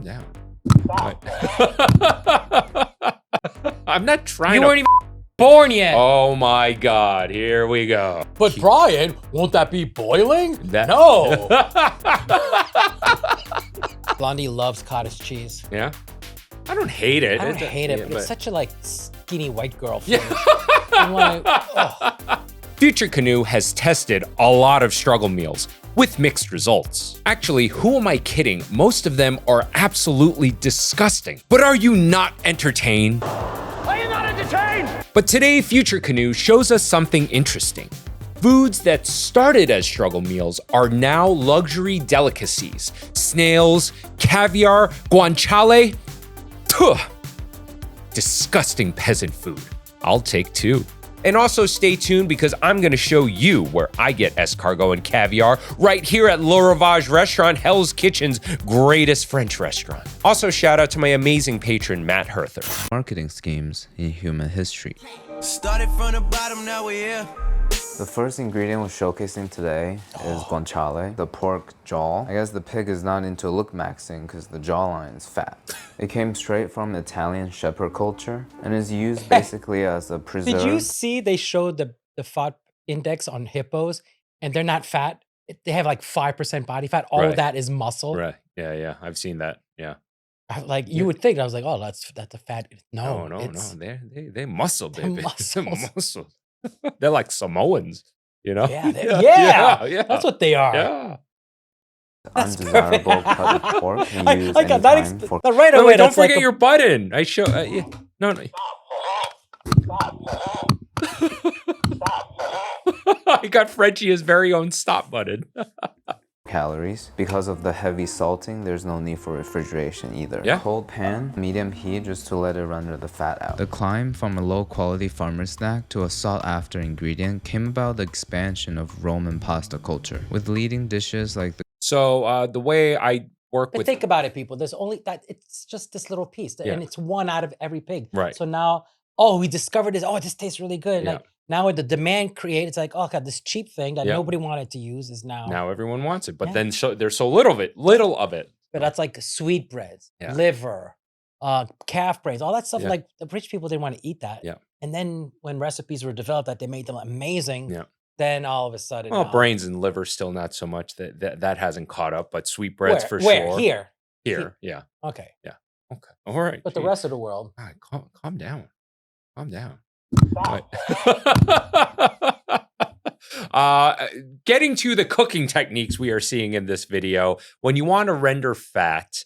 down. I'm not trying You to. weren't even born yet. Oh my God, here we go. But Brian, won't that be boiling? That- No. Blondie loves cottage cheese. Yeah? I don't hate it. I don't hate it, yeah, but it's such a like skinny white girl thing. Yeah. I'm like, oh. FutureCanoe has tested a lot of struggle meals with mixed results. Actually, who am I kidding? Most of them are absolutely disgusting. But are you not entertained? Are you not entertained? But today, FutureCanoe shows us something interesting. Foods that started as struggle meals are now luxury delicacies. Snails, caviar, guanciale. Tuh. Disgusting peasant food. I'll take two. And also stay tuned because I'm gonna show you where I get escargot and caviar right here at Le RIVAGE restaurant, Hell's Kitchen's greatest French restaurant. Also shout out to my amazing patron, Matt Herther. Marketing schemes in human history. Started from the bottom, now we're here. The first ingredient we're showcasing today is guanciale, the pork jaw. I guess the pig is not into look maxing because the jawline is fat. It came straight from Italian shepherd culture and is used basically as a preserve. Did you see they showed the fat index on hippos and they're not fat? They have like 5% body fat. All of that is muscle. Right, yeah, I've seen that, yeah. Like you would think, I was like, oh, that's a fat. No, No, they muscle, baby. muscles. Muscle. They're like Samoans, you know? Yeah, yeah. That's what they are. Yeah. Undesirable cut of pork and used I got that. anytime for Right away. Wait, don't that's like forget your button. I show. Yeah. No. I got Frenchie his very own stop button. calories. Because of the heavy salting, there's no need for refrigeration either. Yeah. Cold pan, medium heat just to let it render the fat out. The climb from a low-quality farmer snack to a sought-after ingredient came about the expansion of Roman pasta culture, with leading dishes like the So the way I work But with think about it, people. There's only that. It's just this little piece, Yeah. and it's one out of every pig. Right. So now, oh, we discovered this. Oh, this tastes really good. Yeah. Like now, with the demand created, it's like, oh god, this cheap thing that Yeah. nobody wanted to use is now. now everyone wants it, but Yeah. then there's so little of it. But that's like sweetbreads, Yeah. liver, calf brains, all that stuff. Yeah. Like the rich people didn't want to eat that. Yeah. And then when recipes were developed that they made them amazing, Yeah. then all of a sudden, Well, now- brains and liver still not so much. That hasn't caught up, but sweetbreads for where? sure. Here. Yeah. Okay. Okay. All right. But the Gee. rest of the world, All right, calm down. Calm down. Getting to the cooking techniques we are seeing in this video, when you want to render fat,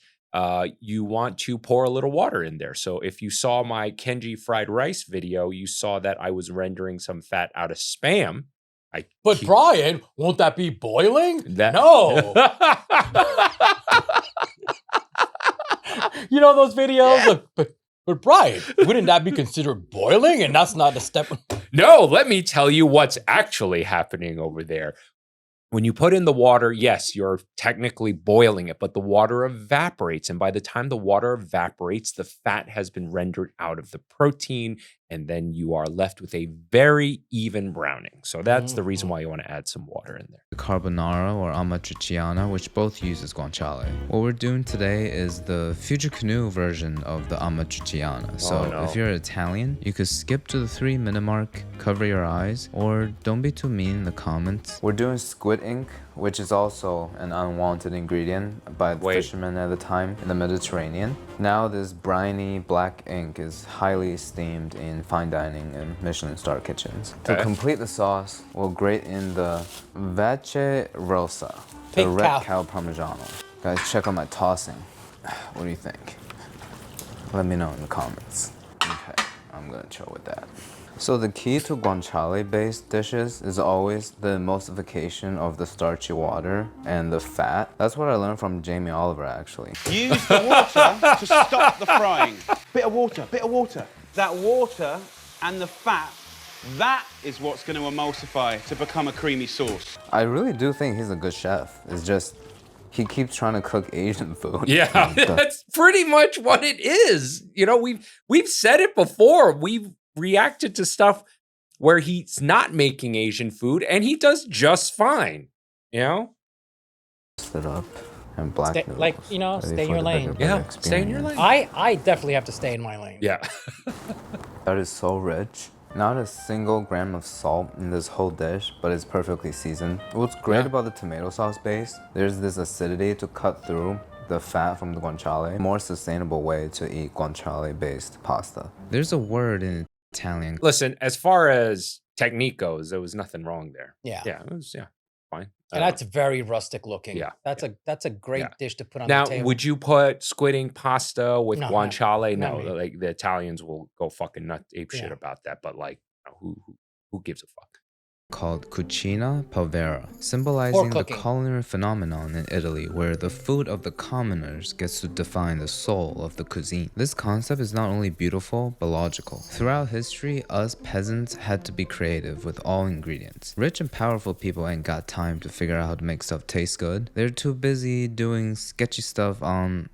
you want to pour a little water in there. So if you saw my Kenji fried rice video, you saw that I was rendering some fat out of Spam. But Brian, won't that be boiling? That- No. You know those videos? Like, but Brian, wouldn't that be considered boiling? And that's not the step. No, let me tell you what's actually happening over there. When you put in the water, yes, you're technically boiling it, but the water evaporates. And by the time the water evaporates, the fat has been rendered out of the protein, and then you are left with a very even browning. So that's the reason why you want to add some water in there. carbonara or amatriciana, which both uses guanciale. What we're doing today is the FutureCanoe version of the amatriciana. So no. if you're Italian, you could skip to the 3-minute mark, cover your eyes, or don't be too mean in the comments. We're doing squid ink, which is also an unwanted ingredient by the fishermen at the time in the Mediterranean. Now this briny black ink is highly esteemed in fine dining and Michelin star kitchens. To complete the sauce, we'll grate in the Vache Rosa, the Pig red cow. cow Parmigiano. Guys, check out my tossing. What do you think? Let me know in the comments. Okay, I'm gonna chill with that. So the key to guanciale-based dishes is always the emulsification of the starchy water and the fat. That's what I learned from Jamie Oliver, actually. Use the water to stop the frying. Bit of water. That water and the fat, that is what's going to emulsify to become a creamy sauce. I really do think he's a good chef. It's just, he keeps trying to cook Asian food. Yeah, that's pretty much what it is. You know, we've said it before. We've reacted to stuff where he's not making Asian food and he does just fine, you know? Mix it up and black Stay, noodles. like, you know, Ready stay in for your the lane. bigger Yeah, bite stay in your experience. lane. I definitely have to stay in my lane. Yeah. That is so rich. Not a single gram of salt in this whole dish, but it's perfectly seasoned. What's great Yeah. about the tomato sauce base, there's this acidity to cut through the fat from the guanciale. More sustainable way to eat guanciale-based pasta. There's a word in Italian. Listen, as far as technique goes, there was nothing wrong there. Yeah. Yeah, it was fine. And that's very rustic looking. Yeah, That's a great yeah. dish to put on Now, the table. would you put squid ink pasta with No, guanciale? not No, me. like the Italians will go fucking nut ape shit Yeah. about that. But like, who gives a fuck? Called cucina povera, symbolizing the cooking. culinary phenomenon in Italy where the food of the commoners gets to define the soul of the cuisine. This concept is not only beautiful, but logical. Throughout history, us peasants had to be creative with all ingredients. Rich and powerful people ain't got time to figure out how to make stuff taste good. They're too busy doing sketchy stuff on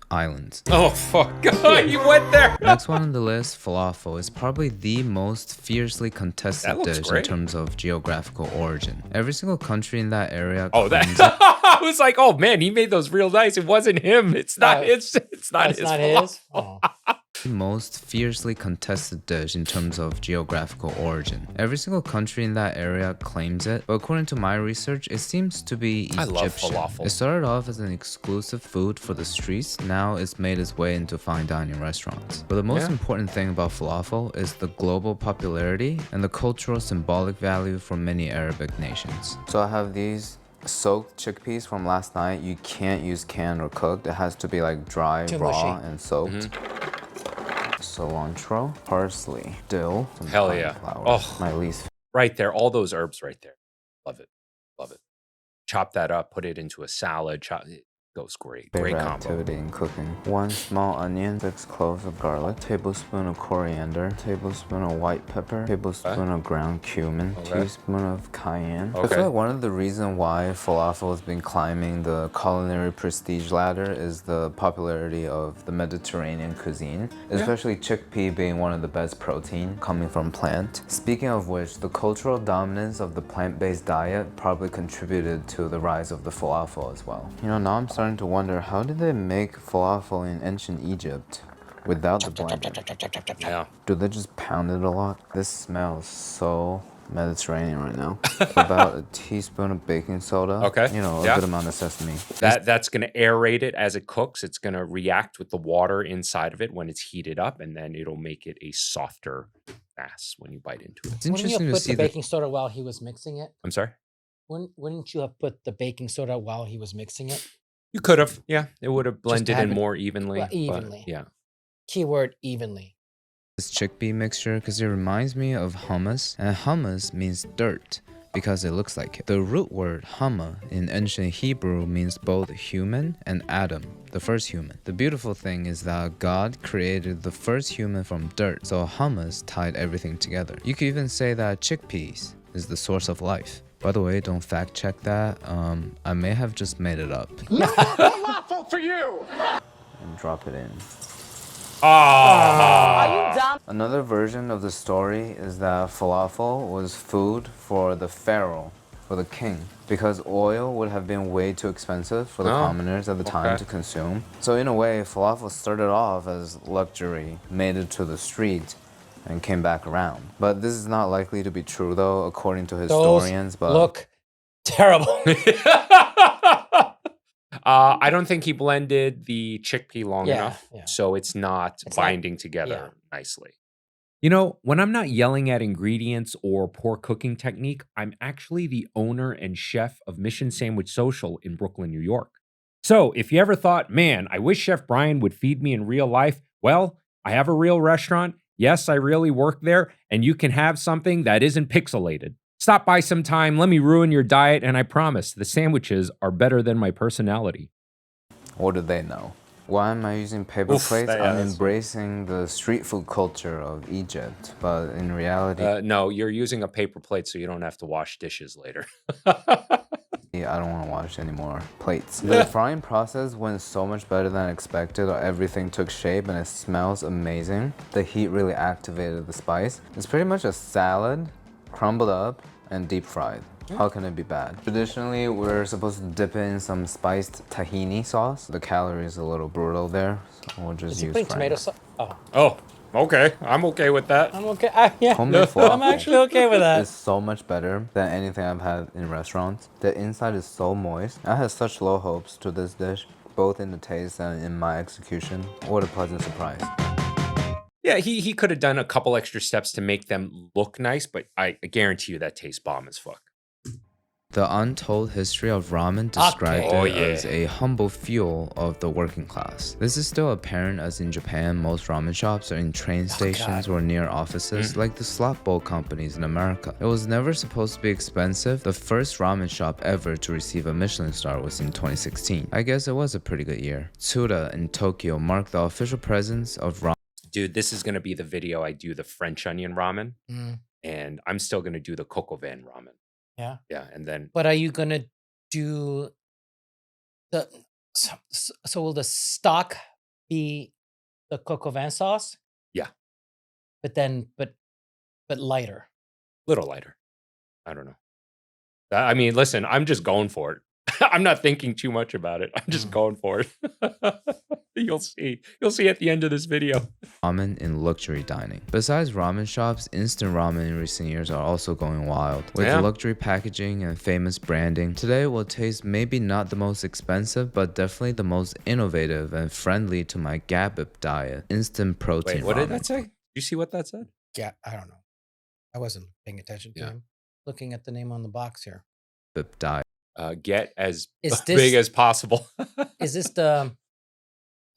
islands. Oh fuck! You went there. Next one on the list, falafel, is probably the most fiercely contested That looks dish great. in terms of geographical origin. Every single country in that area Oh, that. claims it. I was like, oh man, he made those real nice. It wasn't him. It's not. It's not That's his. not fault. his. Oh. The most fiercely contested dish in terms of geographical origin. Every single country in that area claims it, but according to my research, it seems to be Egyptian. I love falafel. It started off as an exclusive food for the streets, now it's made its way into fine dining restaurants. But the most important thing about falafel is the global popularity and the cultural symbolic value for many Arabic nations. So I have these soaked chickpeas from last night. You can't use canned or cooked. It has to be like dry, Too raw, mushy. and soaked. Cilantro, parsley, dill, some Hell yeah. flour. Oh. My least. Right there, all those herbs right there. Love it. Love it. Chop that up, put it into a salad. It goes great. Great Favorite combo. activity in cooking. 1 small onion, 6 cloves of garlic, tablespoon of coriander, tablespoon of white pepper, tablespoon of ground cumin, teaspoon of cayenne. I feel like one of the reasons why falafel has been climbing the culinary prestige ladder is the popularity of the Mediterranean cuisine, especially chickpea being one of the best protein coming from plant. Speaking of which, the cultural dominance of the plant-based diet probably contributed to the rise of the falafel as well. You know, now I'm starting to wonder, how did they make falafel in ancient Egypt without the blender? Yeah. Do they just pound it a lot? This smells so Mediterranean right now. About a teaspoon of baking soda. Okay. You know, a Yeah. good amount of sesame. That's going to aerate it as it cooks. It's going to react with the water inside of it when it's heated up, and then it'll make it a softer mass when you bite into it. It's Wouldn't you interesting have to put see the the baking soda while he was mixing it? I'm sorry? Wouldn't you have put the baking soda while he was mixing it? You could have. Yeah. It would have blended have in it- more evenly. well, but evenly. yeah. Keyword evenly. this chickpea mixture because it reminds me of hummus, and hummus means dirt because it looks like it. The root word hama in ancient Hebrew means both human and Adam, the first human. The beautiful thing is that God created the first human from dirt, so hummus tied everything together. You could even say that chickpeas is the source of life. By the way, don't fact check that. I may have just made it up. Falafel for you! And drop it in. Ah. Another version of the story is that falafel was food for the pharaoh, for the king, because oil would have been way too expensive for the commoners at the time to consume. So in a way, falafel started off as luxury, made it to the street, and came back around. But this is not likely to be true though, according to historians. Those But look terrible. I don't think he blended the chickpea long Yeah, enough, yeah. so it's not It's not- binding together nicely. You know, when I'm not yelling at ingredients or poor cooking technique, I'm actually the owner and chef of Mission Sandwich Social in Brooklyn, New York. So if you ever thought, man, I wish Chef Brian would feed me in real life, well, I have a real restaurant. Yes, I really work there, and you can have something that isn't pixelated. Stop by sometime, let me ruin your diet, and I promise the sandwiches are better than my personality. what do they know? Why am I using paper Oof, plates? yeah, I'm that's- embracing the street food culture of Egypt, but in reality, No, you're using a paper plate so you don't have to wash dishes later. I don't want to wash any more plates. The frying process went so much better than expected. Everything took shape and it smells amazing. The heat really activated the spice. It's pretty much a salad, crumbled up and deep fried. How can it be bad? Traditionally, we're supposed to dip it in some spiced tahini sauce. The calories are a little brutal there, so we'll just Is he use putting Frank. tomato sauce? Oh, Oh, okay. I'm okay with that. I'm okay. Yeah, Homemade I'm falafel actually okay with that. is so much better than anything I've had in restaurants. The inside is so moist. I had such low hopes to this dish, both in the taste and in my execution. What a pleasant surprise. Yeah, he could have done a couple extra steps to make them look nice, but I guarantee you that tastes bomb as fuck. The untold history of ramen described Okay. Oh, it yeah. as a humble fuel of the working class. This is still apparent as in Japan, most ramen shops are in train stations or near offices, like the slot bowl companies in America. It was never supposed to be expensive. The first ramen shop ever to receive a Michelin star was in 2016. I guess it was a pretty good year. Tsuda in Tokyo marked the official presence of ramen. Dude, this is going to be the video I do the French onion ramen, Mm, and I'm still going to do the coq au vin ramen. yeah. Yeah, and then But are you gonna do the so will the stock be the coq au vin sauce? Yeah. But then but lighter. little lighter. I don't know. I mean, listen, I'm just going for it. I'm not thinking too much about it. I'm just going for it. You'll see. You'll see at the end of this video. Ramen in luxury dining. Besides ramen shops, instant ramen in recent years are also going wild. With luxury packaging and famous branding, today it will taste maybe not the most expensive, but definitely the most innovative and friendly to my GABIP diet. Instant protein Wait, what ramen. did that say? Did you see what that said? Yeah, I don't know. I wasn't paying attention to him. Looking at the name on the box here. GABIP diet. Get as Is big this- as possible. Is this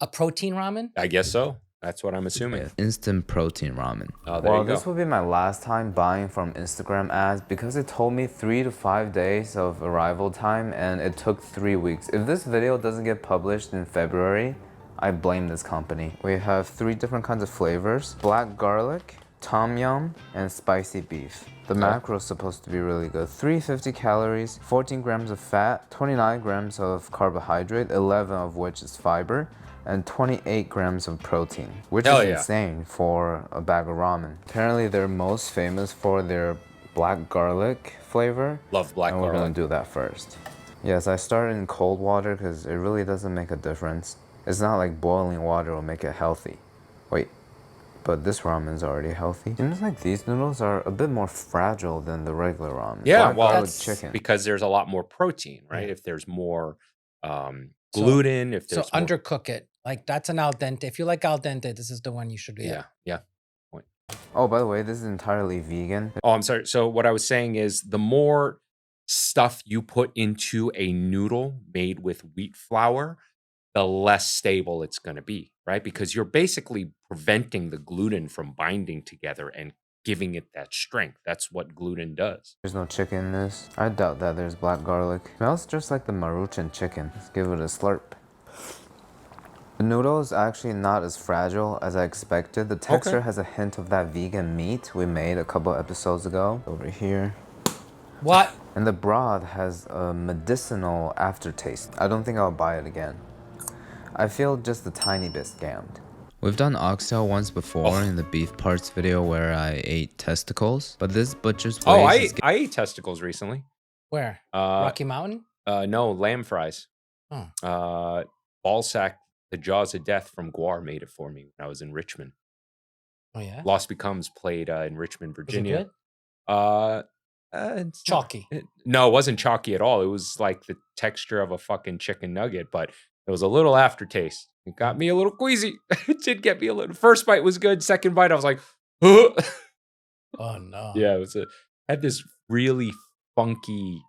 a protein ramen? I guess so. That's what I'm assuming. Instant protein ramen. Oh, there Well, you go. this will be my last time buying from Instagram ads because it told me 3 to 5 days of arrival time and it took 3 weeks. If this video doesn't get published in February, I blame this company. We have 3 different kinds of flavors: black garlic, tom yum, and spicy beef. The macro is supposed to be really good. 350 calories, 14 grams of fat, 29 grams of carbohydrate, 11 of which is fiber, and 28 grams of protein, which is insane for a bag of ramen. Apparently they're most famous for their black garlic flavor. Love black and garlic. we're gonna do that first. Yes, I started in cold water because it really doesn't make a difference. It's not like boiling water will make it healthy. Wait, but this ramen's already healthy. Seems like these noodles are a bit more fragile than the regular ramen. Yeah, Black well, garlic chicken. because there's a lot more protein, right? If there's more gluten, if there's more... undercook it. Like that's an al dente. If you like al dente, this is the one you should get. Yeah. Oh, by the way, this is entirely vegan. Oh, I'm sorry. So what I was saying is the more stuff you put into a noodle made with wheat flour, the less stable it's going to be, right? Because you're basically preventing the gluten from binding together and giving it that strength. That's what gluten does. There's no chicken in this. I doubt that there's black garlic. Smells just like the Maruchan chicken. Let's give it a slurp. The noodle is actually not as fragile as I expected. The texture has a hint of that vegan meat we made a couple episodes ago. Over here. What? And the broth has a medicinal aftertaste. I don't think I'll buy it again. I feel just a tiny bit scammed. We've done oxtail once before in the beef parts video where I ate testicles, but this butcher's place I ate testicles recently. Where? Rocky Mountain? No, lamb fries. Oh. Ballsack, the Jaws of Death from Guar made it for me when I was in Richmond. Oh yeah. Lost Becomes played in Richmond, Was it Virginia. good? It's Chalky. No, it wasn't chalky at all. It was like the texture of a fucking chicken nugget, but it was a little aftertaste. It got me a little queasy. It did get me a little. First bite was good. Second bite, I was like, Oh no. yeah, it was had this really funky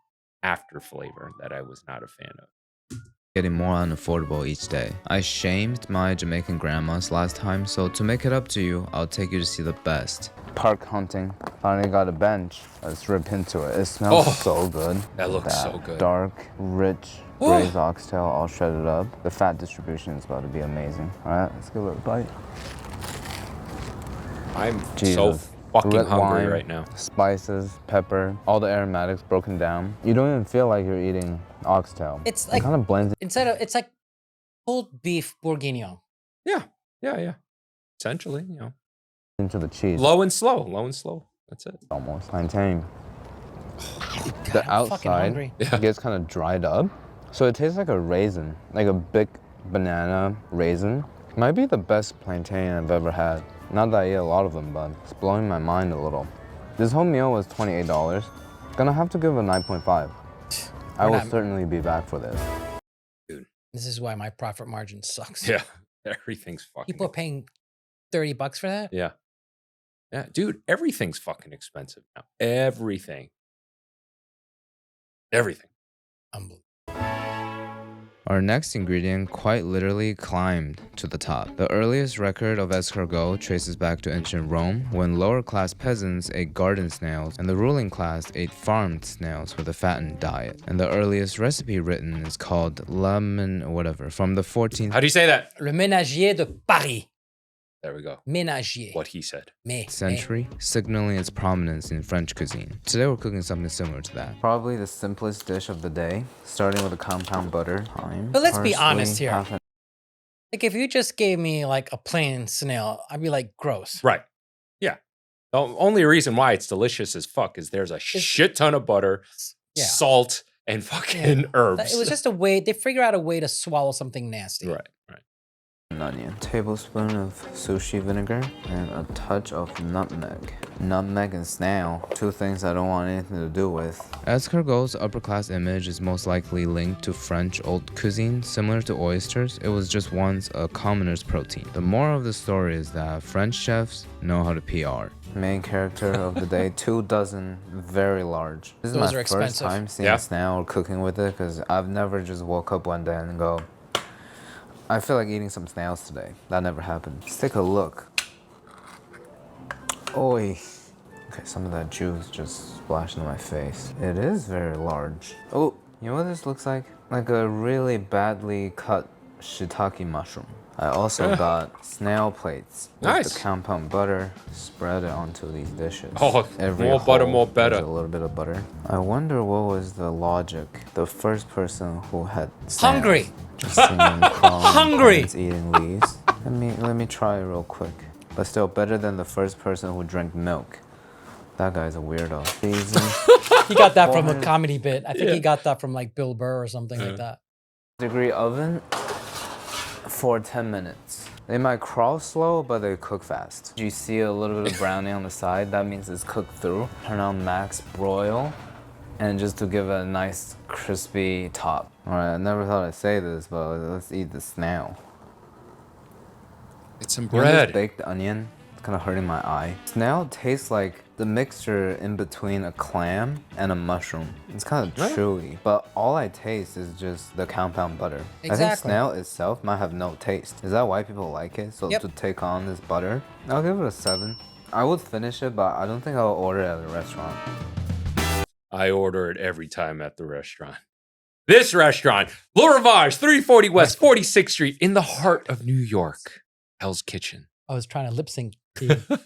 after flavor that I was not a fan of. Getting more unaffordable each day. I shamed my Jamaican grandmas last time, so to make it up to you, I'll take you to see the best. Park hunting. Finally got a bench. Let's rip into it. It smells so good. That looks so good. Dark, rich, braised oxtail all shredded up. The fat distribution is about to be amazing. All right, let's give it a bite. I'm so fucking Red hungry wine, right now. Spices, pepper, all the aromatics broken down. You don't even feel like you're eating oxtail. It's It like kind of blends it's like pulled beef bourguignon. Yeah. Essentially, you know. into the cheese. Low and slow. That's it. Almost. Plantain. the I'm fucking outside hungry. gets kind of dried up. So it tastes like a raisin, like a big banana raisin. Might be the best plantain I've ever had. Not that I eat a lot of them, but it's blowing my mind a little. This whole meal was $28. Gonna have to give it a 9.5. I will certainly be back for this. Dude. This is why my profit margin sucks. Yeah. Everything's fucking. People are paying $30 for that. Yeah. Yeah, dude, everything's fucking expensive now. Everything. Unbelievable. Our next ingredient quite literally climbed to the top. The earliest record of escargot traces back to ancient Rome, when lower-class peasants ate garden snails and the ruling class ate farmed snails for the fattened diet. And the earliest recipe written is called ramen or whatever, from the 14th How do you say that? Le ménagier de Paris. There we go. Ménagier. What he said. century, signaling its prominence in French cuisine. Today we're cooking something similar to that. Probably the simplest dish of the day, starting with a compound butter, thyme, But let's be parsley, honest here. half an Like, if you just gave me like a plain snail, I'd be like, gross. Right. Yeah. The only reason why it's delicious as fuck is there's a shit ton of butter, Yeah. salt, and fucking herbs. It was just a way, they figure out a way to swallow something nasty. Right. onion, tablespoon of sushi vinegar, and a touch of nutmeg. Nutmeg and snail, two things I don't want anything to do with. Escargot's upper-class image is most likely linked to French old cuisine. Similar to oysters, it was just once a commoner's protein. The moral of the story is that French chefs know how to PR. Main character of the day, 2 dozen, very large. This is Those my are first expensive. time seeing snail or cooking with it, because I've never just woke up one day and go, I feel like eating some snails today. That never happened. Let's take a look. Oi. Okay, some of that juice just splashed into my face. It is very large. Oh, you know what this looks like? Like a really badly cut shiitake mushroom. I also got snail plates with the compound butter. Spread it onto these dishes. Oh, more butter, more better. A little bit of butter. I wonder what was the logic. The first person who had snails Hungry. just singing, crawling, Hungry. plants, eating leaves. Let me try it real quick. But still better than the first person who drank milk. That guy's a weirdo. He got that from a comedy bit. I think he got that from like Bill Burr or something like that. Degree oven for 10 minutes. They might crawl slow, but they cook fast. You see a little bit of browning on the side, that means it's cooked through. Turn on max broil, and just to give it a nice crispy top. All right, I never thought I'd say this, but let's eat the snail. It's some You know bread. this baked onion? It's kind of hurting my eye. Snail tastes like the mixture in between a clam and a mushroom. It's kind of chewy, but all I taste is just the compound butter. I think Exactly. snail itself might have no taste. Is that why people like it? So to take on this butter? I'll give it a 7. I would finish it, but I don't think I'll order it at a restaurant. I order it every time at the restaurant. This restaurant, Le Rivage, 340 West 46th Street, in the heart of New York. Hell's Kitchen. I was trying to lip sync. to you.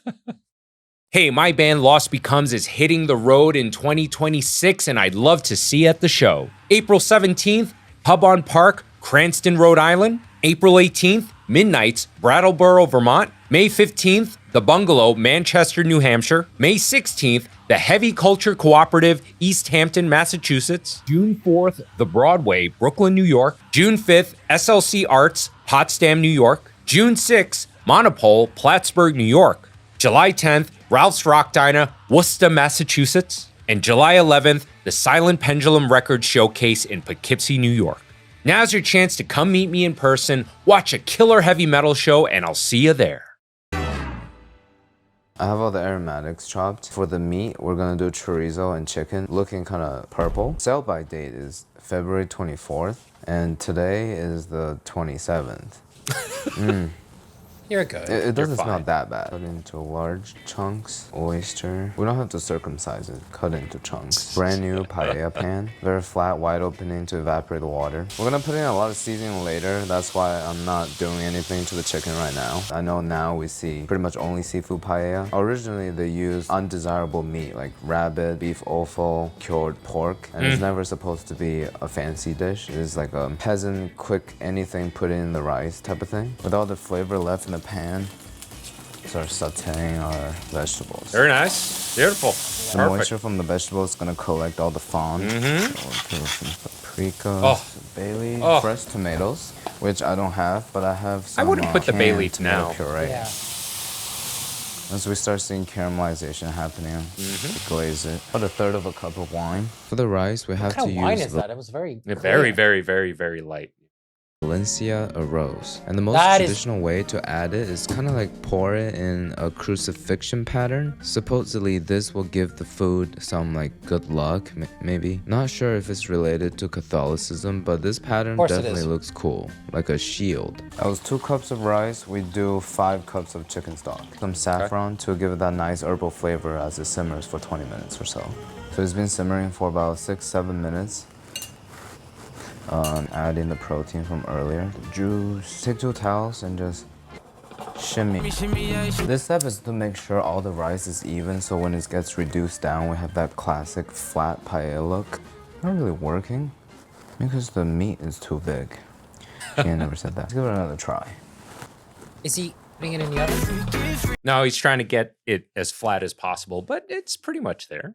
Hey, my band Lost Becomes is hitting the road in 2026, and I'd love to see you at the show. April 17th, Pub on Park, Cranston, Rhode Island. April 18th, Midnights, Brattleboro, Vermont. May 15th, The Bungalow, Manchester, New Hampshire. May 16th, The Heavy Culture Cooperative, East Hampton, Massachusetts. June 4th, The Broadway, Brooklyn, New York. June 5th, SLC Arts, Potsdam, New York. June 6th, Monopole, Plattsburgh, New York. July 10th, Ralph's Rock Diner, Worcester, Massachusetts. And July 11th, the Silent Pendulum Records Showcase in Poughkeepsie, New York. Now's your chance to come meet me in person, watch a killer heavy metal show, and I'll see you there. I have all the aromatics chopped. For the meat, we're gonna do chorizo and chicken, looking kind of purple. Sell-by date is February 24th, and today is the 27th. You're good. It doesn't fine. smell that bad. Cut into large chunks. Oyster. We don't have to circumcise it. Cut into chunks. Brand new paella pan. Very flat, wide opening to evaporate the water. We're gonna put in a lot of seasoning later. That's why I'm not doing anything to the chicken right now. I know now we see pretty much only seafood paella. Originally, they used undesirable meat like rabbit, beef offal, cured pork. And it's never supposed to be a fancy dish. It's like a peasant, quick anything put in the rice type of thing. With all the flavor left in the pan, start sauteing our vegetables. Very nice. Beautiful. The moisture from the vegetables is gonna collect all the fond. So we'll give it some paprika, some bay leaf, fresh tomatoes, which I don't have, but I have some. I wouldn't put the bay leaf now. Puree. Yeah. As we start seeing caramelization happening, we glaze it. About 1/3 of a cup of wine. For the rice, we have What kind to of wine use is that? It was very Very, clear. very light. Valencia arose. And the most traditional way to add it is kind of like pour it in a crucifixion pattern. Supposedly this will give the food some like good luck, maybe. Not sure if it's related to Catholicism, but this pattern definitely looks cool, like a shield. That was 2 cups of rice. We do 5 cups of chicken stock. Some saffron to give it that nice herbal flavor as it simmers for 20 minutes or so. So it's been simmering for about 6-7 minutes. Add in the protein from earlier, the juice. Take 2 towels and just shimmy. This step is to make sure all the rice is even, so when it gets reduced down, we have that classic flat paella look. Not really working because the meat is too big. She never said that. Let's give it another try. Is he putting it in the oven? No, he's trying to get it as flat as possible, but it's pretty much there.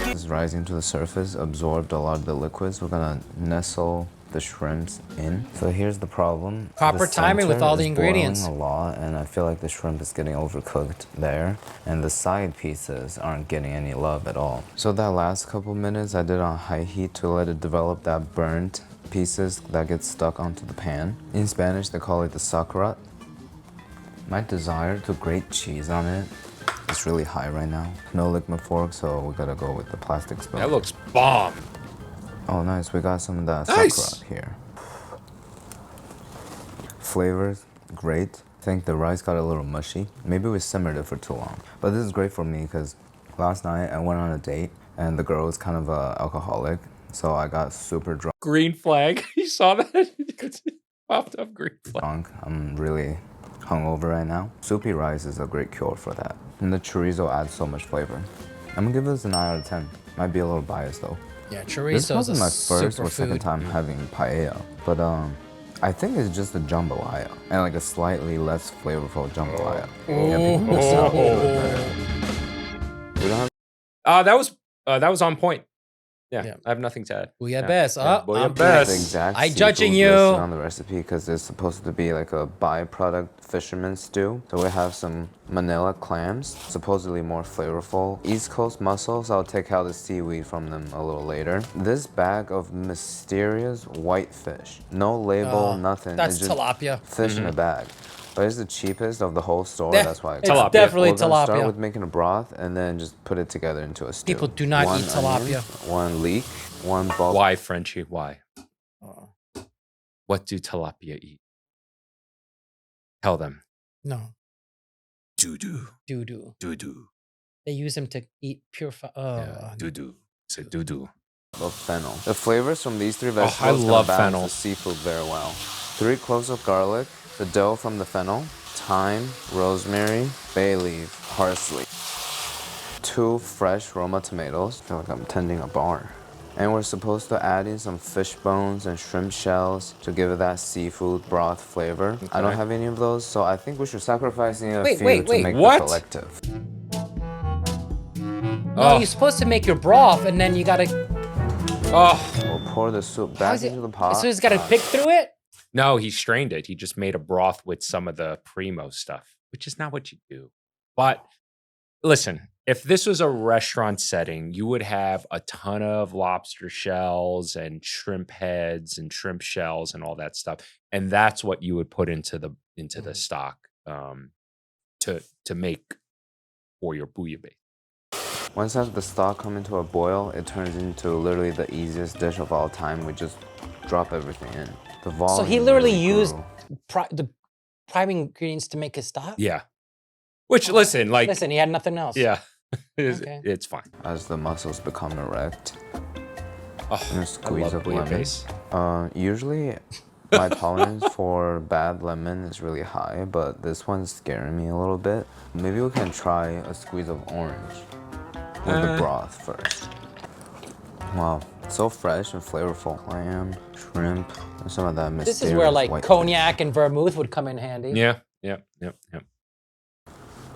It's rising to the surface, absorbed a lot of the liquids. We're gonna nestle the shrimps in. So here's the problem. Proper timing with all the ingredients. A lot, and I feel like the shrimp is getting overcooked there, and the side pieces aren't getting any love at all. So that last couple minutes I did on high heat to let it develop that burnt pieces that get stuck onto the pan. In Spanish they call it the sacrat. My desire to grate cheese on it, it's really high right now. No liquid fork, so we gotta go with the plastic spoon. That looks bomb. Oh, nice. We got some of that sauerkraut here. Flavors, great. I think the rice got a little mushy. Maybe we simmered it for too long. But this is great for me because last night I went on a date and the girl was kind of an alcoholic, so I got super drunk. Green flag. You saw that? Popped up green flag. I'm really hungover right now. Soupy rice is a great cure for that. And the chorizo adds so much flavor. I'm gonna give this a 9 out of 10. Might be a little biased though. Yeah, This chorizo is probably is my a first or superfood. second time having paella, but I think it's just a jambalaya and like a slightly less flavorful jambalaya. We don't have That was on point. Yeah, Yeah. I have nothing to add. Bouillabaisse. Yeah, Oh, bouillabaisse. the exact I seafood judging you. listed on the recipe because it's supposed to be like a byproduct fisherman stew. So we have some Manila clams, supposedly more flavorful. East Coast mussels, I'll take out the seaweed from them a little later. This bag of mysterious white fish. No label, nothing. That's it's just tilapia. fish in a bag. But it's the cheapest of the whole store, Yeah, that's why I it's got it. definitely We're gonna start tilapia. with making a broth and then just put it together into a stew. People do not One eat tilapia. onion, 1 leek, 1 bulk. Why, Frenchie? Why? Oh, What do tilapia eat? Tell them. no, Doo-doo. doo-doo. Doo-doo. They use them to eat pure. Doo-doo. Say doo-doo. Of fennel. The flavors from these 3 I vegetables love balance fennel. the seafood very well. 3 cloves of garlic, the dough from the fennel, thyme, rosemary, bay leaf, parsley. 2 fresh Roma tomatoes. I feel like I'm tending a bar. And we're supposed to add in some fish bones and shrimp shells to give it that seafood broth flavor. I don't have any of those, so I think we should sacrifice a Wait, few wait, to wait. make What? the collective. No, you're supposed to make your broth and then you gotta. Oh, We'll pour the soup How back is it- into the pot. So he's gotta pick through it. no, he strained it. He just made a broth with some of the primo stuff, which is not what you do. But listen, if this was a restaurant setting, you would have a ton of lobster shells and shrimp heads and shrimp shells and all that stuff, and that's what you would put into the stock to make for your bouillabaisse. Once the stock come into a boil, it turns into literally the easiest dish of all time. We just drop everything in. The volume. So he literally really used grew. the prime ingredients to make his stock. Yeah. Which listen, like Listen, he had nothing else. yeah, it's, Okay. it's fine. As the muscles become erect, Oh, and a I squeeze love of lemon. bouillabaisse. Usually, my tolerance for bad lemon is really high, but this one's scaring me a little bit. Maybe we can try a squeeze of orange with the broth first. Wow, so fresh and flavorful. Clam, shrimp, and some of that mysterious This is where like white cognac and vermouth would come in handy. Yeah.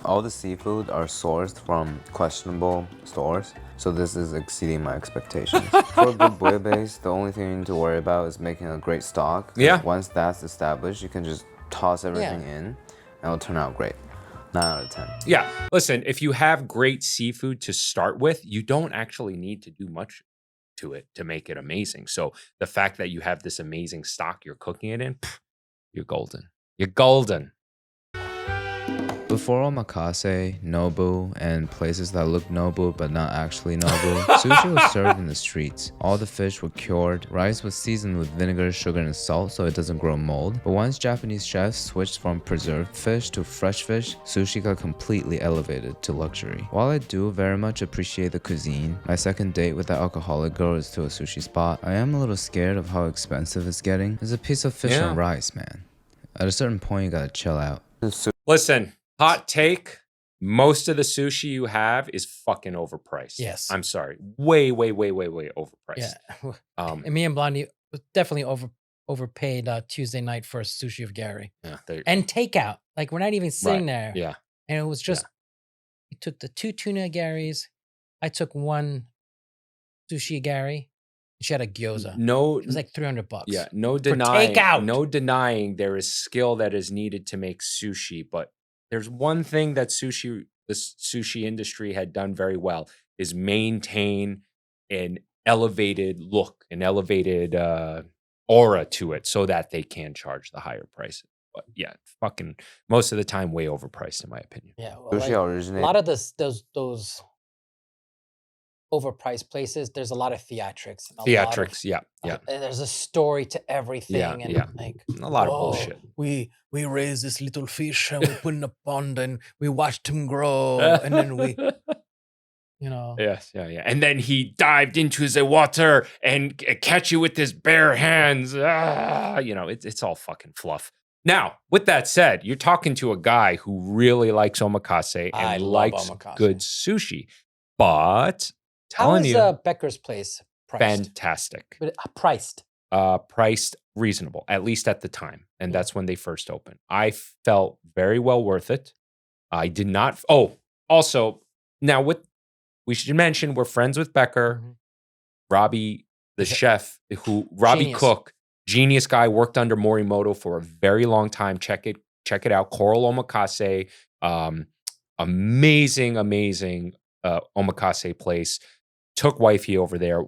All the seafood are sourced from questionable stores, so this is exceeding my expectations. For a good bouillabaisse, the only thing you need to worry about is making a great stock. Yeah. Once that's established, you can just toss everything in, and it'll turn out great. 9 out of 10. Yeah, listen, if you have great seafood to start with, you don't actually need to do much to it to make it amazing. So the fact that you have this amazing stock you're cooking it in, you're golden. You're golden. Before omakase, Nobu, and places that look Nobu but not actually Nobu, sushi was served in the streets. All the fish were cured, rice was seasoned with vinegar, sugar, and salt so it doesn't grow mold. But once Japanese chefs switched from preserved fish to fresh fish, sushi got completely elevated to luxury. While I do very much appreciate the cuisine, my second date with the alcoholic girl is to a sushi spot, I am a little scared of how expensive it's getting. It's a piece of fish and rice, man. At a certain point, you gotta chill out. Listen, hot take, most of the sushi you have is fucking overpriced. Yes. I'm sorry. Way overpriced. Yeah. And me and Blondie was definitely overpaid Tuesday night for a sushi of Gary. Yeah, and takeout. Like, we're not even sitting there. Yeah. And it was just, we took the 2 tuna Garys. I took 1 sushi Gary. She had a gyoza. No, it was like $300. Yeah, no denying. Takeout. No denying there is skill that is needed to make sushi, but there's one thing that the sushi industry had done very well is maintain an elevated look, an elevated aura to it, so that they can charge the higher prices. But yeah, fucking most of the time, way overpriced in my opinion. Yeah, well, Sushi like, originated. a lot of those overpriced places, there's a lot of theatrics. And there's a story to everything. Like, a lot of bullshit. We raised this little fish and we put in a pond and we watched him grow and then we, Yes, yeah. And then he dived into the water and catch you with his bare hands. It's all fucking fluff. Now, with that said, you're talking to a guy who really likes omakase and likes good sushi, but telling you, how is Becker's place priced? Fantastic. But, priced Reasonable, at least at the time. And that's when they first opened. I felt very well worth it. I did not. Oh, also, now we should mention we're friends with Becker. Mm-hmm. Robbie, the chef, Robbie Genius. Cook, genius guy, worked under Morimoto for a very long time. Check it out. Coral Omakase, amazing omakase place. Took wifey over there.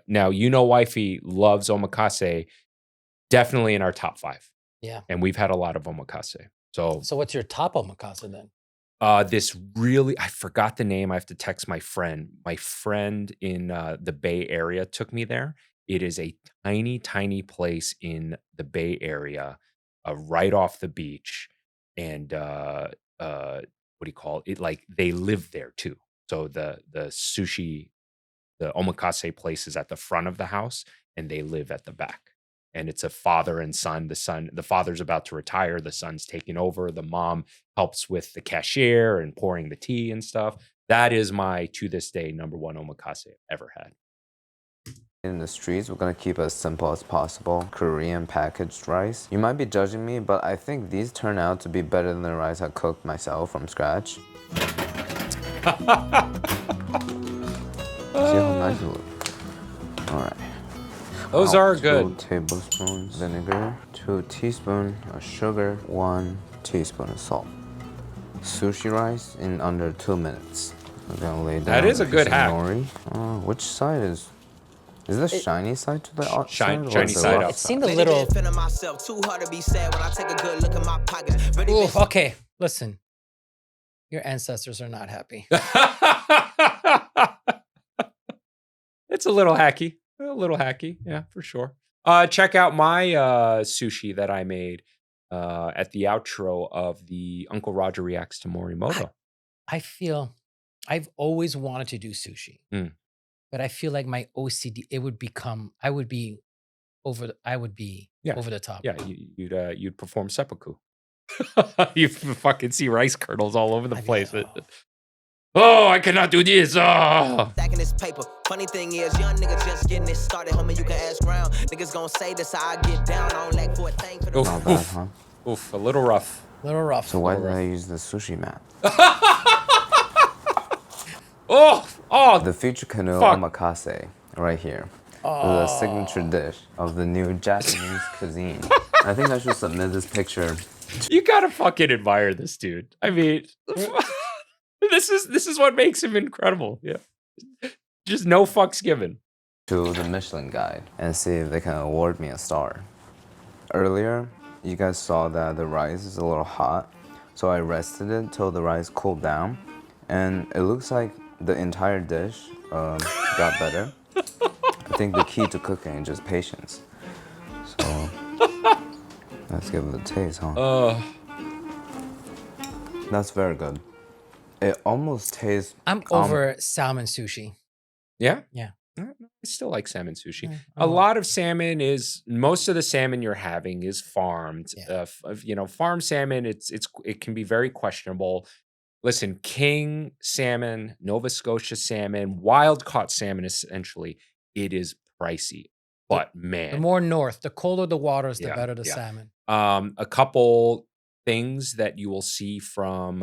Now, wifey loves omakase, definitely in our top 5. Yeah. And we've had a lot of omakase. So what's your top omakase then? This really, I forgot the name. I have to text my friend. My friend in the Bay Area took me there. It is a tiny, tiny place in the Bay Area, right off the beach. And what do you call it? Like, they live there too. So the sushi, the omakase place is at the front of the house and they live at the back. And it's a father and son. The father's about to retire. The son's taking over. The mom helps with the cashier and pouring the tea and stuff. That is my, to this day, number 1 omakase I've ever had. In the streets, we're gonna keep it as simple as possible. Korean packaged rice. You might be judging me, but I think these turn out to be better than the rice I cooked myself from scratch. See how nice it looks. All right. Those are good. 2 tablespoons vinegar, 2 teaspoons of sugar, 1 teaspoon of salt. Sushi rice in under 2 minutes. I'm gonna lay down. That is a good hack. Nori. Which side is the shiny side to the outside? Shiny side up. It seemed a little. Oof, okay, listen. Your ancestors are not happy. It's a little hacky. Yeah, for sure. Check out my sushi that I made at the outro of the Uncle Roger Reacts to Morimoto. I feel I've always wanted to do sushi, but I feel like my OCD, I would be over the top. Yeah, you'd perform seppuku. You fucking see rice kernels all over the place. Oh, I cannot do this. Oh. Stacking this paper. Funny thing is, young nigga just getting this started, homie. You can ask around. Niggas gonna say this how I get down. I don't lack for a thing for the Not bad, huh? Oof, a little rough. A little rough. So why did I use the sushi mat? Oh, The FutureCanoe fuck. omakase right here. The signature dish of the new Japanese cuisine. I think I should submit this picture. You gotta fucking admire this dude. I mean, this is what makes him incredible. Yeah, just no fucks given. To the Michelin Guide and see if they can award me a star. Earlier, you guys saw that the rice is a little hot, so I rested it till the rice cooled down, and it looks like the entire dish got better. I think the key to cooking is just patience. So let's give it a taste, huh? That's very good. It almost tastes. I'm over salmon sushi. Yeah? Yeah. I still like salmon sushi. Yeah, A lot of salmon most of the salmon you're having is farmed. Yeah. Farm salmon, it can be very questionable. Listen, king salmon, Nova Scotia salmon, wild caught salmon, essentially, it is pricey. But man, The more north, the colder the waters, the Yeah, better the yeah. salmon. a couple things that you will see from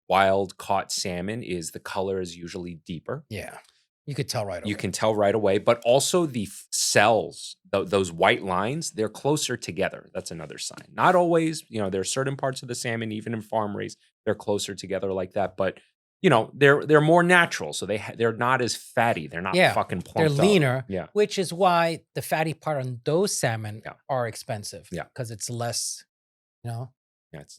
wild caught salmon is the color is usually deeper. Yeah. You could tell right away. You can tell right away, but also the cells, those white lines, they're closer together. That's another sign. Not always, there are certain parts of the salmon, even in farm raised, they're closer together like that. But they're more natural, so they're not as fatty. They're not fucking plumped They're up. leaner, Yeah, which is why the fatty part on those salmon Yeah. are expensive. Yeah. Because it's less, yeah, it's-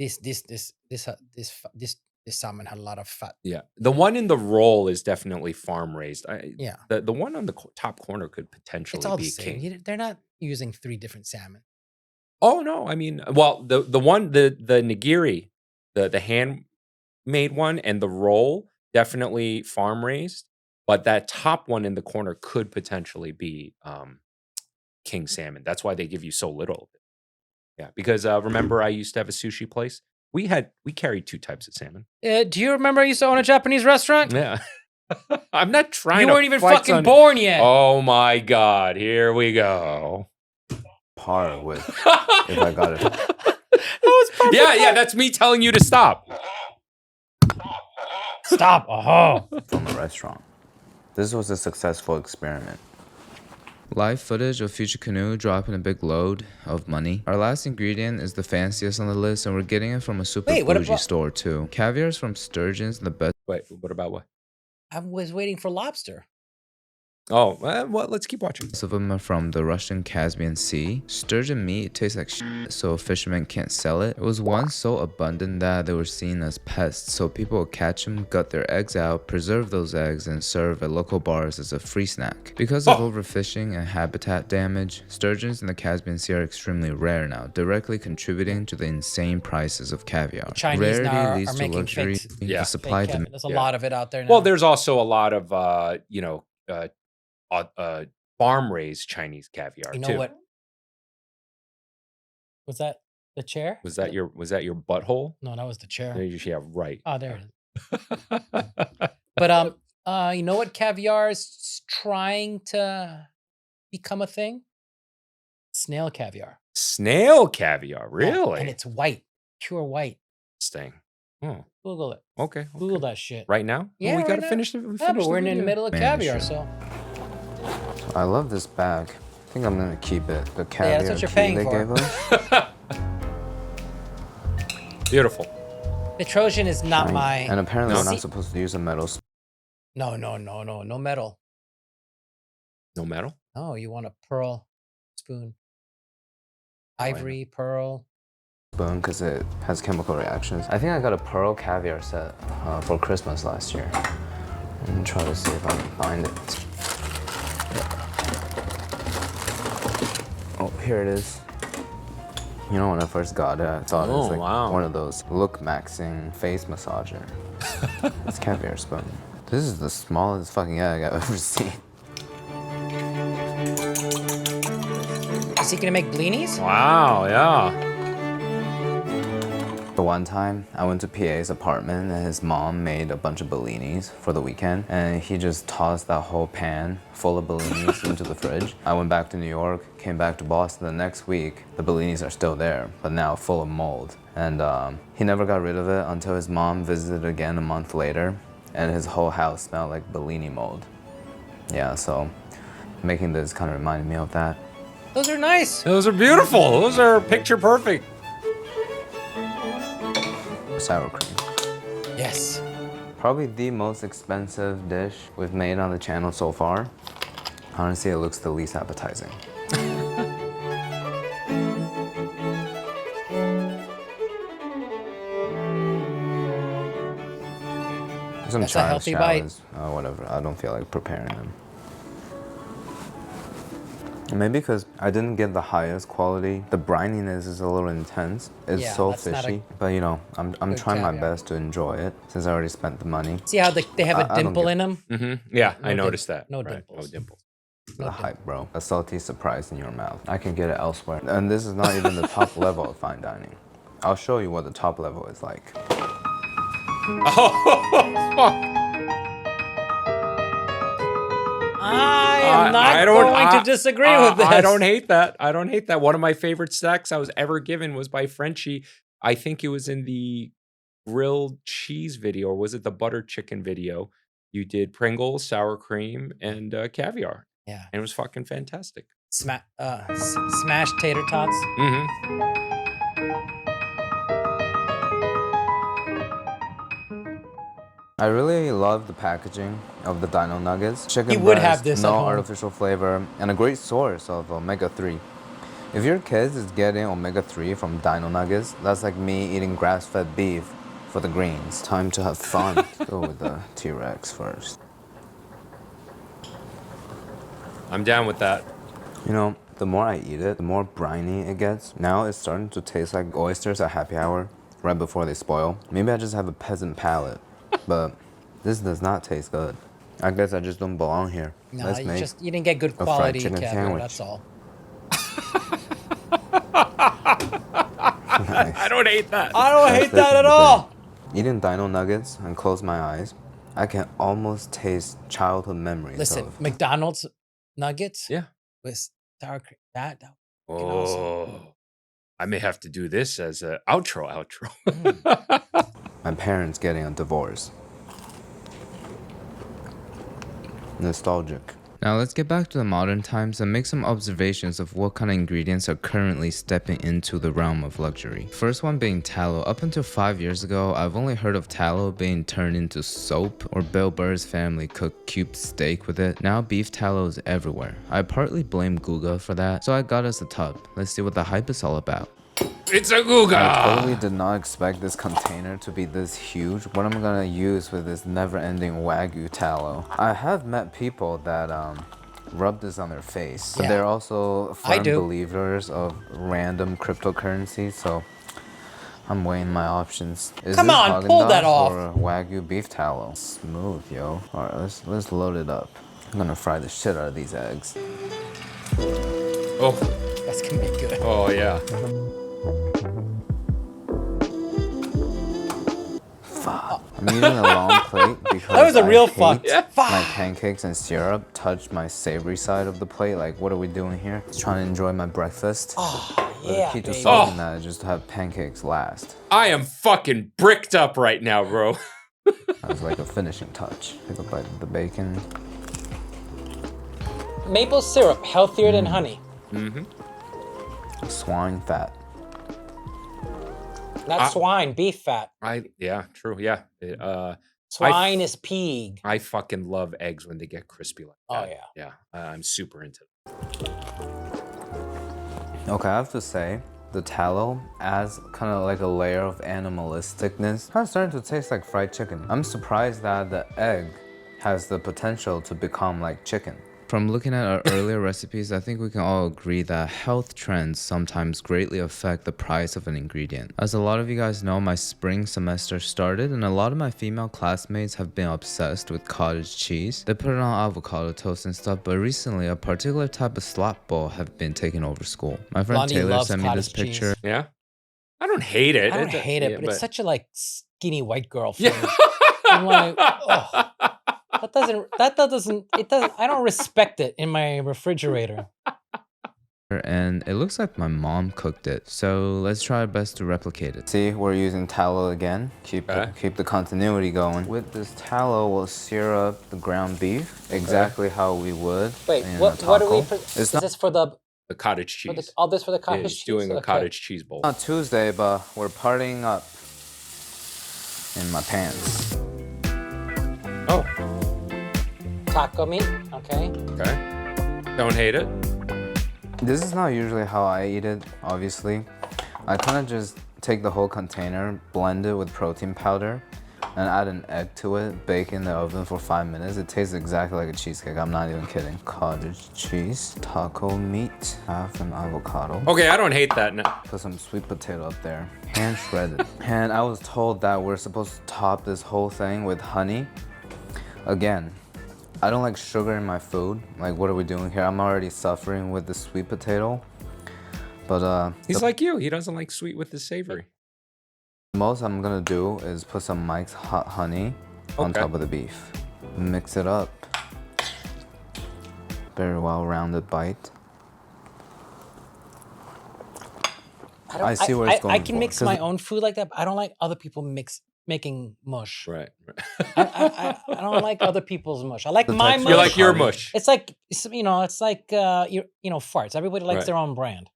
this salmon had a lot of fat. yeah. The one in the roll is definitely farm raised. Yeah. The one on the top corner could It's potentially all the be same. king. They're not using 3 different salmon. Oh no, I mean, well, the nigiri, the handmade one, and the roll definitely farm raised, but that top one in the corner could potentially be king salmon. That's why they give you so little. Yeah, because remember I used to have a sushi place. We carried 2 types of salmon. Do you remember I used to own a Japanese restaurant? Yeah, I'm not trying. You to weren't even flex fucking on- born yet. Oh my god, here we go. Par with if I got it. Yeah, that's me telling you to stop. Stop. Oh. From a restaurant. This was a successful experiment. Live footage of FutureCanoe dropping a big load of money. Our last ingredient is the fanciest on the list, and we're getting it from a super Wait, what bougie about- store too. Caviar is from Sturgeon's, the best. Wait, what about what? I was waiting for lobster. Oh, well, let's keep watching. Most of them are from the Russian Caspian Sea. Sturgeon meat tastes like shit, so fishermen can't sell it. It was once so abundant that they were seen as pests, so people would catch them, gut their eggs out, preserve those eggs, and serve at local bars as a free snack. Because of overfishing and habitat damage, sturgeons in the Caspian Sea are extremely rare now, directly contributing to the insane prices of caviar. Chinese Rarity now leads are to making luxury. fake- Yeah. The supply Fake demand. There's a Yeah. lot of it out there now. Well, there's also a lot of farm raised Chinese caviar You know too. what? Was that the chair? Was that your butthole? No, that was the chair. Yeah, right. Oh, there it is. But you know what caviar is trying to become a thing? Snail caviar. Snail caviar, Yeah, really? and it's white, pure white. Interesting. Oh, Google it. okay. Google that shit. Right now? Yeah, we right gotta now. finish the. Yeah, finish but we're in the video. middle of Man, caviar, sure. so I love this bag. I think I'm gonna keep it. The caviar that's what you're key paying they for. gave us. Beautiful. Petrosian is not my. And apparently No. we're not supposed to use a metal No metal. No metal. No, you want a pearl spoon. I Ivory, pearl. spoon because it has chemical reactions. I think I got a pearl caviar set for Christmas last year. I'm gonna try to see if I can find it. Oh, here it is. You know, when I first got it, I thought it was Oh, like wow. one of those look-maxing face massager. It's caviar spoon. This is the smallest fucking egg I've ever seen. Is he gonna make blinis? Wow. Yeah. The one time, I went to PA's apartment and his mom made a bunch of bellinis for the weekend, and he just tossed that whole pan full of bellinis into the fridge. I went back to New York, came back to Boston the next week. The bellinis are still there, but now full of mold. And he never got rid of it until his mom visited again a month later, and his whole house smelled like bellini mold. Yeah, so making this kind of reminded me of that. Those are nice. Those are beautiful. Those are picture perfect. Sour cream. Yes. Probably the most expensive dish we've made on the channel so far. Honestly, it looks the least appetizing. Some That's a healthy bite. Whatever, I don't feel like preparing them. Maybe because I didn't get the highest quality. The brininess is a little intense. It's so fishy. But you know, I'm trying my best to enjoy it since I already spent the money. See how they have a dimple in them? Mm-hmm. Yeah, I noticed that. No right. dimples. No dimples. The hype, bro. A salty surprise in your mouth. I can get it elsewhere. And this is not even the top level of fine dining. I'll show you what the top level is like. Oh, fuck. I am not going to disagree with this. I don't hate that. I don't hate that. One of my favorite snacks I was ever given was by FRENCHY. I think it was in the grilled cheese video, or was it the butter chicken video? You did Pringles, sour cream, and caviar. Yeah. And it was fucking fantastic. Smashed tater tots. Mm-hmm. I really love the packaging of the dino nuggets. Chicken You would breast, have this no at home. artificial flavor, and a great source of omega-3. If your kids is getting omega-3 from dino nuggets, that's like me eating grass-fed beef for the greens. Time to have fun. Let's go with the T-Rex first. I'm down with that. You know, the more I eat it, the more briny it gets. Now it's starting to taste like oysters at happy hour, right before they spoil. Maybe I just have a peasant palate. But this does not taste good. I guess I just don't belong here. No, Let's make you didn't get good quality chicken caviar, sandwich. that's all. Nice. I don't hate that. I don't hate This that is at the all. thing. Eating dino nuggets and close my eyes, I can almost taste childhood memories Listen, of. McDonald's nuggets Yeah. with sour cream. That Oh, I may have to do this as an outro. My parents getting a divorce. Nostalgic. Now let's get back to the modern times and make some observations of what kind of ingredients are currently stepping into the realm of luxury. First one being tallow. Up until 5 years ago, I've only heard of tallow being turned into soap, or Bill Burr's family cooked cubed steak with it. Now beef tallow is everywhere. I partly blame Guga for that, so I got us a tub. Let's see what the hype is all about. It's a Guga. I totally did not expect this container to be this huge. What am I gonna use with this never-ending Wagyu tallow? I have met people that rub this on their face. Yeah. They're also I firm do. believers of random cryptocurrency, so I'm weighing my options. Is Come this on, pull that Haagen-Dazs off. or Wagyu beef tallow? Smooth, yo. All right, let's load it up. I'm gonna fry the shit out of these eggs. Oh, That's gonna be good. oh yeah. I'm using a long plate because That was a real fuck. My pancakes and syrup touched my savory side of the plate. Like, what are we doing here? Just trying to enjoy my breakfast. Oh, But yeah, the key to baby. solving that is just to have pancakes last. I am fucking bricked up right now, bro. That was like a finishing touch. Take a bite of the bacon. Maple syrup, healthier than honey. Swine fat. Not swine, beef fat. Yeah, true. Yeah. Swine is pig. I fucking love eggs when they get crispy like that. Oh, yeah. Yeah, I'm super into it. Okay, I have to say, the tallow adds kind of like a layer of animalisticness. Kind of starting to taste like fried chicken. I'm surprised that the egg has the potential to become like chicken. From looking at our earlier recipes, I think we can all agree that health trends sometimes greatly affect the price of an ingredient. As a lot of you guys know, my spring semester started and a lot of my female classmates have been obsessed with cottage cheese. They put it on avocado toast and stuff, but recently a particular type of slop bowl have been taking over school. My friend Blondie Taylor loves sent me this cottage cheese. picture. Yeah? I don't hate it. I don't hate it, yeah, but it's such a like skinny white girl food. Yeah. I'm like, oh, that doesn't, I don't respect it in my refrigerator. And it looks like my mom cooked it. So let's try our best to replicate it. See, we're using tallow again. Keep the continuity going. With this tallow, we'll sear up the ground beef exactly how we would. Wait, in a what are we? taco. Is this for the cottage cheese. all this for the Yeah, cottage he's cheese? doing a cottage cheese bowl. Not Tuesday, but we're partying up in my pants. Oh, Taco meat. Okay. okay. Don't hate it. This is not usually how I eat it, obviously. I kind of just take the whole container, blend it with protein powder, and add an egg to it, bake in the oven for 5 minutes. It tastes exactly like a cheesecake, I'm not even kidding. Cottage cheese, taco meat, half an avocado. Okay, I don't hate that. No. Put some sweet potato up there, hand shredded. And I was told that we're supposed to top this whole thing with honey. Again, I don't like sugar in my food. Like, what are we doing here? I'm already suffering with the sweet potato. But He's like you. He doesn't like sweet with the savory. the most I'm gonna do is put some Mike's hot honey on top of the beef. Mix it up. Very well-rounded bite. I see where it's going. I can mix my own food like that, but I don't like other people making mush. Right. I don't like other people's mush. I like my mush. You like your mush. It's like it's like farts. Everybody likes their own brand.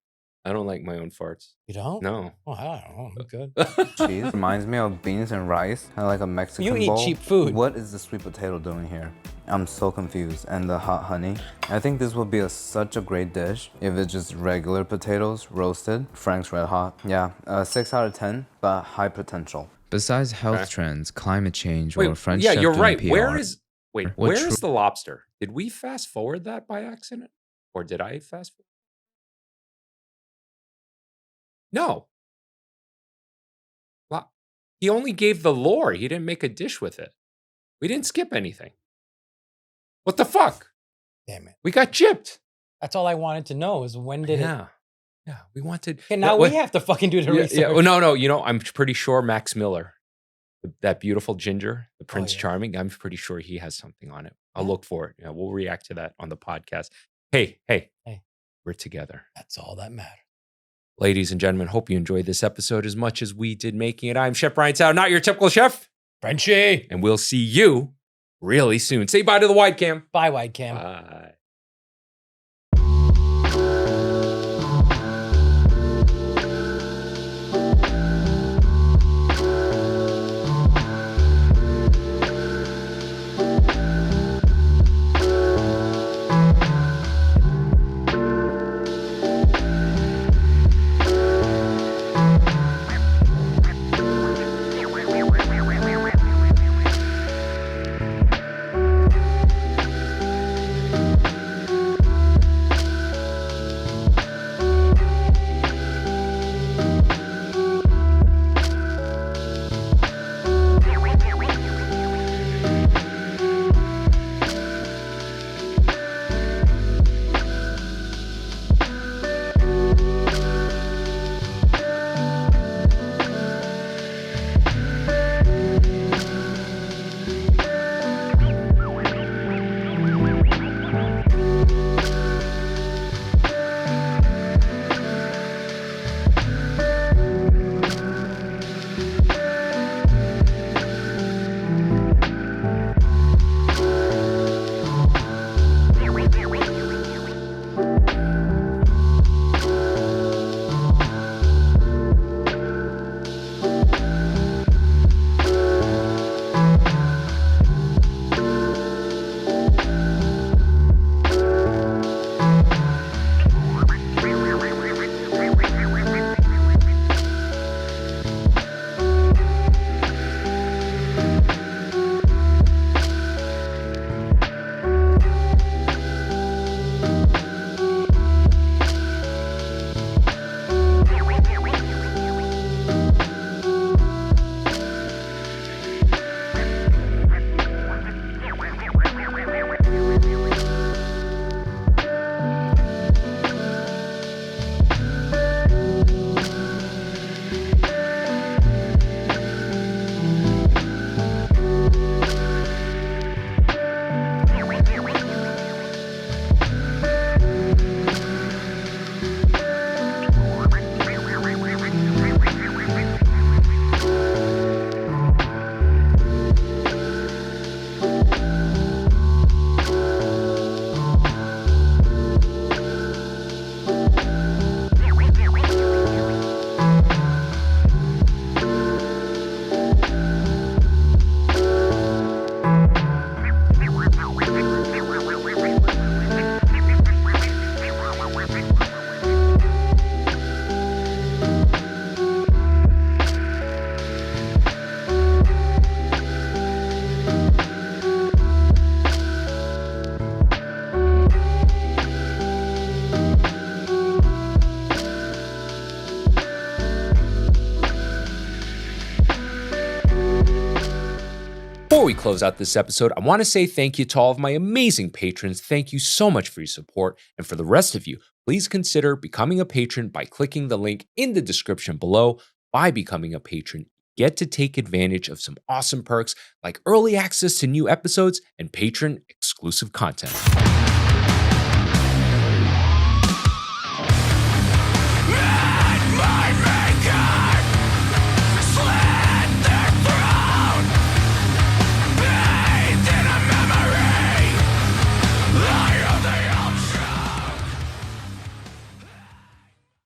I don't like my own farts. You don't? No. Oh, I don't know. I'm good. Cheese reminds me of beans and rice. I like a Mexican You eat bowl. cheap food. What is the sweet potato doing here? I'm so confused. And the hot honey. I think this would be such a great dish if it's just regular potatoes roasted. Frank's Red Hot. Yeah, 6 out of 10, but high potential. Besides health trends, climate change, Wait, or French yeah, chef you're doing right. PR, Where is What tru- the lobster? Did we fast forward that by accident? Or did I fast forward? No. He only gave the lore. He didn't make a dish with it. We didn't skip anything. What the fuck? Damn it. We got gypped. That's all I wanted to know is when did it. Yeah. Yeah. We wanted. Okay, now we have to fucking do the research. Yeah. Well, no. You know, I'm pretty sure Max Miller, that beautiful ginger, the Prince Charming, I'm pretty sure he has something on it. I'll look for it. Yeah, we'll react to that on the podcast. Hey. We're together. That's all that matters. Ladies and gentlemen, hope you enjoyed this episode as much as we did making it. I'm Chef Brian Tsao, not your typical chef. Frenchy. And we'll see you really soon. Say bye to the wide cam. Bye, wide cam. Bye. Before we close out this episode, I want to say thank you to all of my amazing patrons. Thank you so much for your support. And for the rest of you, please consider becoming a patron by clicking the link in the description below. By becoming a patron, you get to take advantage of some awesome perks like early access to new episodes and patron exclusive content.